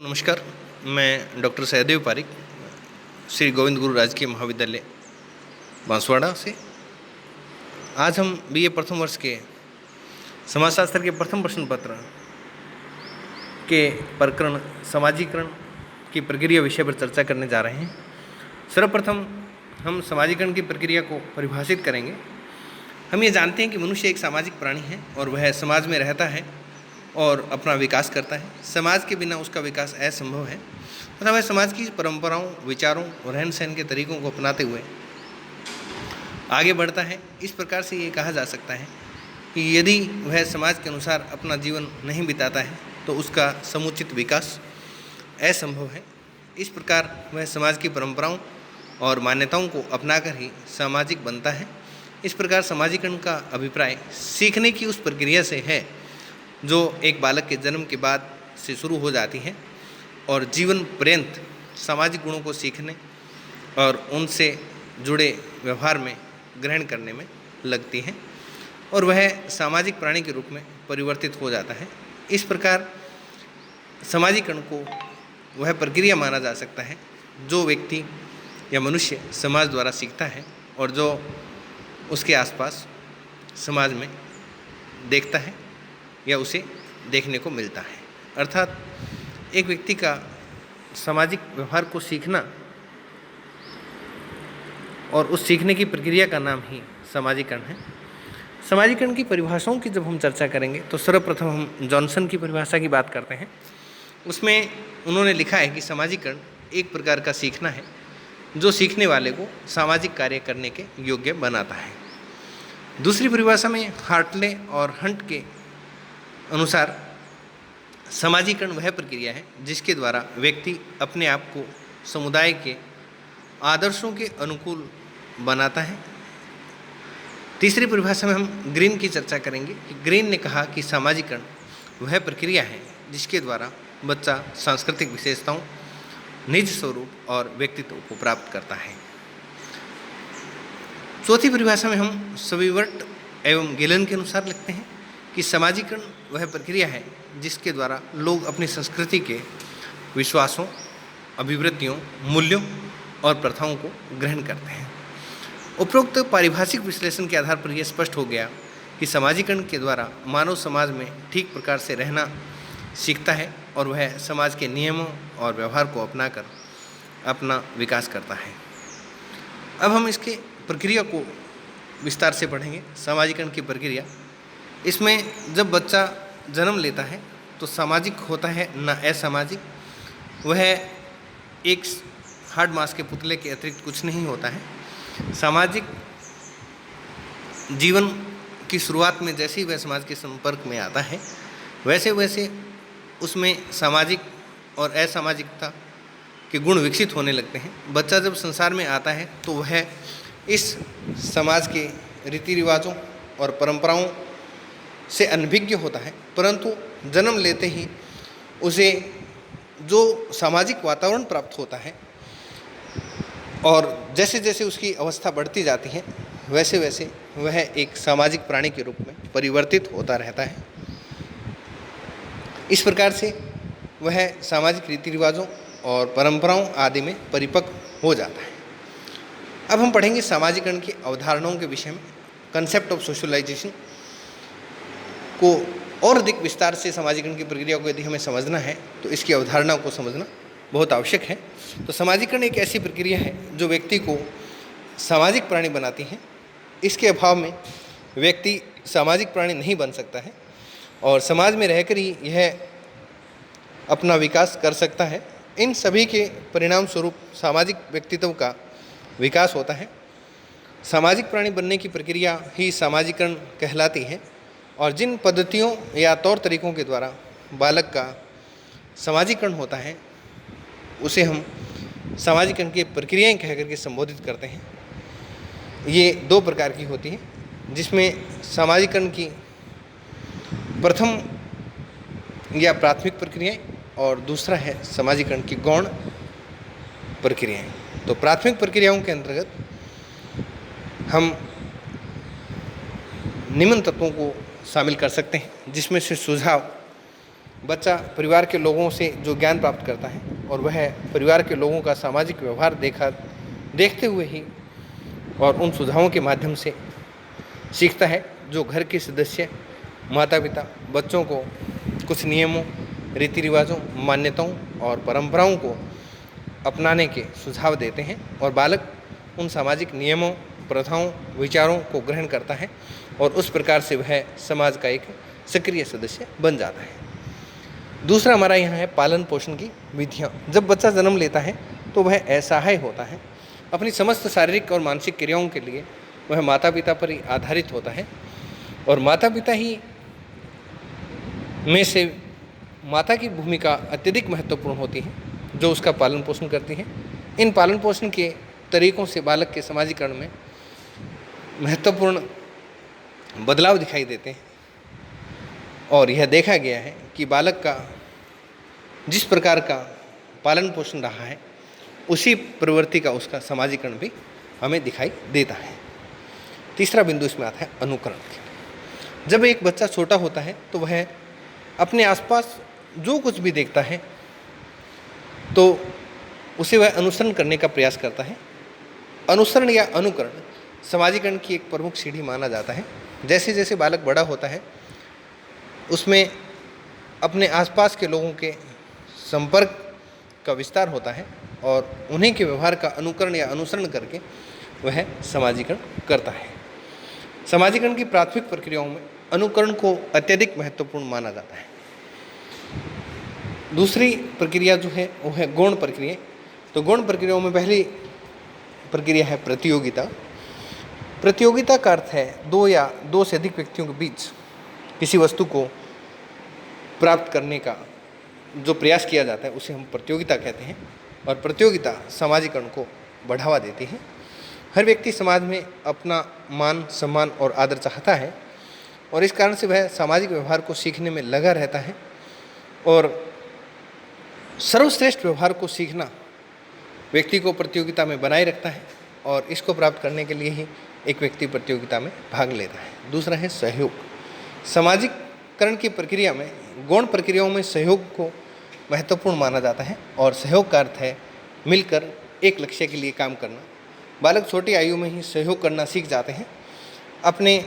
नमस्कार, मैं डॉक्टर सहदेव पारिक, श्री गोविंद गुरु राजकीय महाविद्यालय बांसवाड़ा से। आज हम बीए प्रथम वर्ष के समाजशास्त्र के प्रथम प्रश्न पत्र के प्रकरण समाजीकरण की प्रक्रिया विषय पर चर्चा करने जा रहे हैं। सर्वप्रथम हम समाजीकरण की प्रक्रिया को परिभाषित करेंगे। हम ये जानते हैं कि मनुष्य एक सामाजिक प्राणी है और वह समाज में रहता है और अपना विकास करता है। समाज के बिना उसका विकास असंभव है तथा वह समाज की परंपराओं, विचारों और रहन सहन के तरीकों को अपनाते हुए आगे बढ़ता है। इस प्रकार से ये कहा जा सकता है कि यदि वह समाज के अनुसार अपना जीवन नहीं बिताता है तो उसका समुचित विकास असंभव है। इस प्रकार वह समाज की परंपराओं और मान्यताओं को अपनाकर ही सामाजिक बनता है। इस प्रकार समाजीकरण का अभिप्राय सीखने की उस प्रक्रिया से है जो एक बालक के जन्म के बाद से शुरू हो जाती है और जीवन पर्यंत सामाजिक गुणों को सीखने और उनसे जुड़े व्यवहार में ग्रहण करने में लगती है और वह सामाजिक प्राणी के रूप में परिवर्तित हो जाता है। इस प्रकार समाजीकरण को वह प्रक्रिया माना जा सकता है जो व्यक्ति या मनुष्य समाज द्वारा सीखता है और जो उसके आसपास समाज में देखता है या उसे देखने को मिलता है। अर्थात एक व्यक्ति का सामाजिक व्यवहार को सीखना और उस सीखने की प्रक्रिया का नाम ही समाजीकरण है। समाजीकरण की परिभाषाओं की जब हम चर्चा करेंगे तो सर्वप्रथम हम जॉनसन की परिभाषा की बात करते हैं। उसमें उन्होंने लिखा है कि समाजीकरण एक प्रकार का सीखना है जो सीखने वाले को सामाजिक कार्य करने के योग्य बनाता है। दूसरी परिभाषा में हार्टले और हंट के अनुसार समाजीकरण वह प्रक्रिया है जिसके द्वारा व्यक्ति अपने आप को समुदाय के आदर्शों के अनुकूल बनाता है। तीसरी परिभाषा में हम ग्रीन की चर्चा करेंगे कि ग्रीन ने कहा कि समाजीकरण वह प्रक्रिया है जिसके द्वारा बच्चा सांस्कृतिक विशेषताओं, निज स्वरूप और व्यक्तित्व को प्राप्त करता है। चौथी परिभाषा में हम सविवर्ट एवं गिलन के अनुसार लिखते हैं कि समाजीकरण वह प्रक्रिया है जिसके द्वारा लोग अपनी संस्कृति के विश्वासों, अभिवृत्तियों, मूल्यों और प्रथाओं को ग्रहण करते हैं। उपरोक्त पारिभाषिक विश्लेषण के आधार पर यह स्पष्ट हो गया कि समाजीकरण के द्वारा मानव समाज में ठीक प्रकार से रहना सीखता है और वह समाज के नियमों और व्यवहार को अपनाकर अपना विकास करता है। अब हम इसके प्रक्रिया को विस्तार से पढ़ेंगे। समाजीकरण की प्रक्रिया, इसमें जब बच्चा जन्म लेता है तो सामाजिक होता है न असामाजिक। वह एक हार्ड मास के पुतले के अतिरिक्त कुछ नहीं होता है। सामाजिक जीवन की शुरुआत में जैसे ही वह समाज के संपर्क में आता है वैसे वैसे उसमें सामाजिक और असामाजिकता के गुण विकसित होने लगते हैं। बच्चा जब संसार में आता है तो वह इस समाज के रीति रिवाजों और परंपराओं से अनभिज्ञ होता है, परंतु जन्म लेते ही उसे जो सामाजिक वातावरण प्राप्त होता है और जैसे जैसे उसकी अवस्था बढ़ती जाती है वैसे वैसे वह एक सामाजिक प्राणी के रूप में परिवर्तित होता रहता है। इस प्रकार से वह सामाजिक रीति रिवाजों और परंपराओं आदि में परिपक्व हो जाता है। अब हम पढ़ेंगे समाजीकरण की अवधारणाओं के विषय में। कंसेप्ट ऑफ सोशलाइजेशन को और अधिक विस्तार से समाजीकरण की प्रक्रिया को यदि हमें समझना है तो इसकी अवधारणा को समझना बहुत आवश्यक है। तो समाजीकरण एक ऐसी प्रक्रिया है जो व्यक्ति को सामाजिक प्राणी बनाती है। इसके अभाव में व्यक्ति सामाजिक प्राणी नहीं बन सकता है और समाज में रहकर ही यह अपना विकास कर सकता है। इन सभी के परिणाम स्वरूप सामाजिक व्यक्तित्व का विकास होता है। सामाजिक प्राणी बनने की प्रक्रिया ही समाजीकरण कहलाती है और जिन पद्धतियों या तौर तरीकों के द्वारा बालक का समाजीकरण होता है उसे हम समाजीकरण की प्रक्रियाएं कह करके संबोधित करते हैं। ये दो प्रकार की होती हैं जिसमें समाजीकरण की प्रथम या प्राथमिक प्रक्रियाएं और दूसरा है समाजीकरण की गौण प्रक्रियाएं। तो प्राथमिक प्रक्रियाओं के अंतर्गत हम निम्न तत्वों को शामिल कर सकते हैं जिसमें से सुझाव, बच्चा परिवार के लोगों से जो ज्ञान प्राप्त करता है और वह परिवार के लोगों का सामाजिक व्यवहार देखते हुए ही और उन सुझावों के माध्यम से सीखता है, जो घर के सदस्य, माता पिता बच्चों को कुछ नियमों, रीति रिवाजों, मान्यताओं और परंपराओं को अपनाने के सुझाव देते हैं और बालक उन सामाजिक नियमों, प्रथाओं, विचारों को ग्रहण करता है और उस प्रकार से वह समाज का एक सक्रिय सदस्य बन जाता है। दूसरा हमारा यहाँ है पालन पोषण की विधियाँ। जब बच्चा जन्म लेता है तो वह असहाय होता है। अपनी समस्त शारीरिक और मानसिक क्रियाओं के लिए वह माता पिता पर ही आधारित होता है और माता पिता ही में से माता की भूमिका अत्यधिक महत्वपूर्ण होती है, जो उसका पालन पोषण करती है। इन पालन पोषण के तरीकों से बालक के समाजीकरण में महत्वपूर्ण बदलाव दिखाई देते हैं और यह देखा गया है कि बालक का जिस प्रकार का पालन पोषण रहा है, उसी प्रवृत्ति का उसका समाजीकरण भी हमें दिखाई देता है। तीसरा बिंदु इसमें आता है अनुकरण। जब एक बच्चा छोटा होता है तो वह अपने आसपास जो कुछ भी देखता है तो उसे वह अनुसरण करने का प्रयास करता है। अनुसरण या अनुकरण समाजीकरण की एक प्रमुख सीढ़ी माना जाता है। जैसे जैसे बालक बड़ा होता है उसमें अपने आसपास के लोगों के संपर्क का विस्तार होता है और उन्हीं के व्यवहार का अनुकरण या अनुसरण करके वह समाजीकरण करता है। समाजीकरण की प्राथमिक प्रक्रियाओं में अनुकरण को अत्यधिक महत्वपूर्ण माना जाता है। दूसरी प्रक्रिया जो है वो है गौण प्रक्रिया। तो गौण प्रक्रियाओं में पहली प्रक्रिया है प्रतियोगिता। प्रतियोगिता का अर्थ है दो या दो से अधिक व्यक्तियों के बीच किसी वस्तु को प्राप्त करने का जो प्रयास किया जाता है उसे हम प्रतियोगिता कहते हैं और प्रतियोगिता समाजीकरण को बढ़ावा देती है। हर व्यक्ति समाज में अपना मान, सम्मान और आदर चाहता है और इस कारण से वह सामाजिक व्यवहार को सीखने में लगा रहता है और सर्वश्रेष्ठ व्यवहार को सीखना व्यक्ति को प्रतियोगिता में बनाए रखता है और इसको प्राप्त करने के लिए ही एक व्यक्ति प्रतियोगिता में भाग लेता है। दूसरा है सहयोग। समाजीकरण की प्रक्रिया में गौण प्रक्रियाओं में सहयोग को महत्वपूर्ण माना जाता है और सहयोग का अर्थ है मिलकर एक लक्ष्य के लिए काम करना। बालक छोटी आयु में ही सहयोग करना सीख जाते हैं। अपने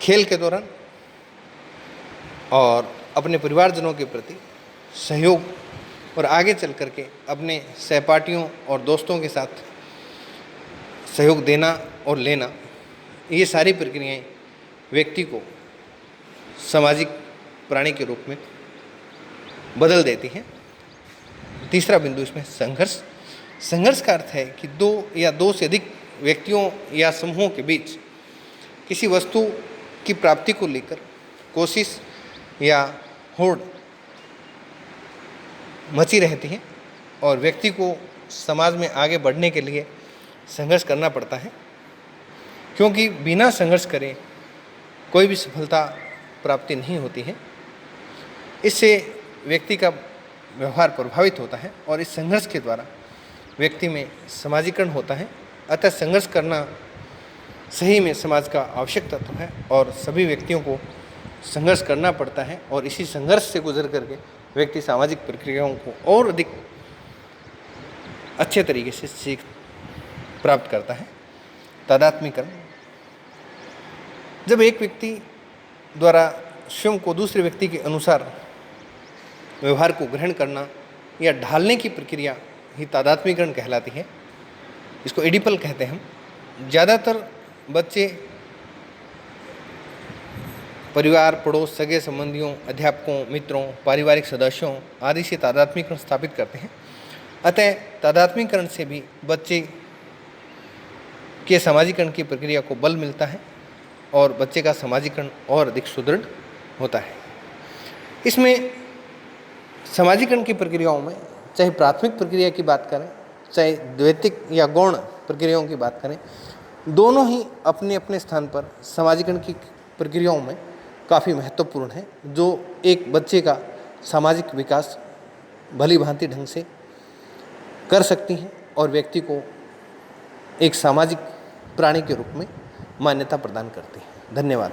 खेल के दौरान और अपने परिवारजनों के प्रति सहयोग और आगे चल कर के अपने सहपाठियों और दोस्तों के साथ सहयोग देना और लेना, ये सारी प्रक्रियाएं व्यक्ति को सामाजिक प्राणी के रूप में बदल देती हैं। तीसरा बिंदु इसमें संघर्ष। संघर्ष का अर्थ है कि दो या दो से अधिक व्यक्तियों या समूहों के बीच किसी वस्तु की प्राप्ति को लेकर कोशिश या होड़ मची रहती है और व्यक्ति को समाज में आगे बढ़ने के लिए संघर्ष करना पड़ता है, क्योंकि बिना संघर्ष करे कोई भी सफलता प्राप्ति नहीं होती है। इससे व्यक्ति का व्यवहार प्रभावित होता है और इस संघर्ष के द्वारा व्यक्ति में समाजीकरण होता है। अतः संघर्ष करना सही में समाज का आवश्यक तत्व है और सभी व्यक्तियों को संघर्ष करना पड़ता है और इसी संघर्ष से गुजर करके व्यक्ति सामाजिक प्रक्रियाओं को और अधिक अच्छे तरीके से सीख प्राप्त करता है। तादात्म्यकरण। जब एक व्यक्ति द्वारा स्वयं को दूसरे व्यक्ति के अनुसार व्यवहार को ग्रहण करना या ढालने की प्रक्रिया ही तादात्म्यकरण कहलाती है। इसको एडिपल कहते हैं हम। ज़्यादातर बच्चे परिवार, पड़ोस, सगे संबंधियों, अध्यापकों, मित्रों, पारिवारिक सदस्यों आदि से तादात्म्यकरण स्थापित करते हैं। अतः तादात्म्यकरण से भी बच्चे के समाजीकरण की प्रक्रिया को बल मिलता है और बच्चे का समाजीकरण और अधिक सुदृढ़ होता है। इसमें समाजीकरण की प्रक्रियाओं में चाहे प्राथमिक प्रक्रिया की बात करें, चाहे द्वैतिक या गौण प्रक्रियाओं की बात करें, दोनों ही अपने अपने स्थान पर समाजीकरण की प्रक्रियाओं में काफ़ी महत्वपूर्ण है, जो एक बच्चे का सामाजिक विकास भली भांति ढंग से कर सकती हैं और व्यक्ति को एक सामाजिक प्राणी के रूप में मान्यता प्रदान करती हैं। धन्यवाद।